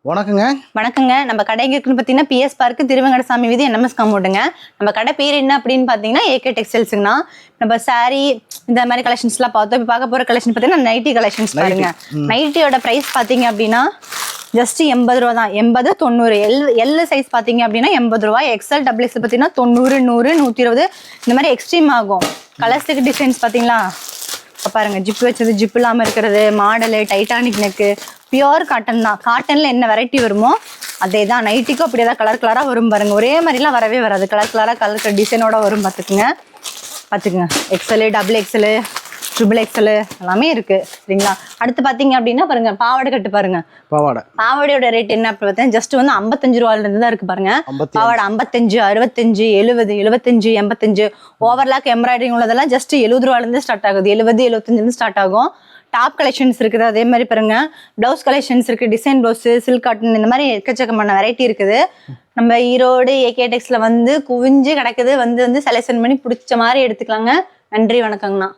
வணக்கங்க. வணக்கங்க. நம்ம கடை எங்க இருக்குன்னு பார்த்தீங்கன்னா பிஎஸ் பார்க் திருவங்கடசாமி வீதி என்எம்எஸ் காம்பவுண்டுங்க. நம்ம கடை பேர் என்ன அப்படின்னு பார்த்தீங்கன்னா ஏகே டெக்ஸ்டைல்ஸுங்கண்ணா. நம்ம சாரி இந்த மாதிரி கலெக்ஷன்ஸ்லாம் பார்த்தோம். இப்போ பார்க்க போகிற கலெக்ஷன் பார்த்தீங்கன்னா நைட்டி கலெக்ஷன்ஸ் பாருங்க. நைட்டியோட ப்ரைஸ் பார்த்தீங்க அப்படின்னா ஜஸ்ட் 80 ரூபா தான். 80, 90. எல் சைஸ் பார்த்தீங்க அப்படின்னா 80 ரூபா. எக்ஸ்எல் டபுள் எக்ஸ் பார்த்தீங்கன்னா 90, 100, 120 இந்த மாதிரி எக்ஸ்ட்ரீம் ஆகும். கலர்ஸுக்கு டிசைன்ஸ் பார்த்தீங்களா பாருங்க. ஜிப் வச்சது, ஜிப் இல்லாமல் இருக்கிறது, model, Titanic neck, pure cotton தான். காட்டன்ல என்ன வெரைட்டி வருமோ அதே தான். நைட்டிக்கும் அப்படி ஏதாவது கலர் கலராக வரும் பாருங்க. ஒரே மாதிரிலாம் வரவே வராது. கலர் கலராக கலர் டிசைனோட வரும். பார்த்துக்குங்க. Excel, double Excel, triple Excel எல்லாமே இருக்கு. சரிங்களா? அடுத்து பார்த்தீங்க அப்படின்னா பாருங்க பாவாடை கட்டு பாருங்க. பாவாடையோட ரேட் என்ன அப்படி பார்த்தீங்கன்னா ஜஸ்ட் வந்து 55 ரூபாயிலிருந்து தான் இருக்கு பாருங்க. பாவாடை 55, 65, 70, 75, 85. ஓவர்லாக் எம்ப்ராய்டரிங் உள்ளதெல்லாம் ஜஸ்ட் 70 ரூபாயிலிருந்து ஸ்டார்ட் ஆகுது. 70, 75 ஸ்டார்ட் ஆகும். டாப் கலெக்ஷன்ஸ் இருக்குது. அதே மாதிரி பாருங்க பிளவுஸ் கலெக்ஷன்ஸ் இருக்கு. டிசைன் பிளவுஸ், சில்க் காட்டன் இந்த மாதிரி எக்கச்சக்கமான வெரைட்டி இருக்குது. நம்ம ஈரோடு ஏகே டெக்ஸ்ல வந்து குவிஞ்சு கிடக்குது. வந்து செலக்ஷன் பண்ணி பிடிச்ச மாதிரி எடுத்துக்கலாங்க. நன்றி, வணக்கங்கண்ணா.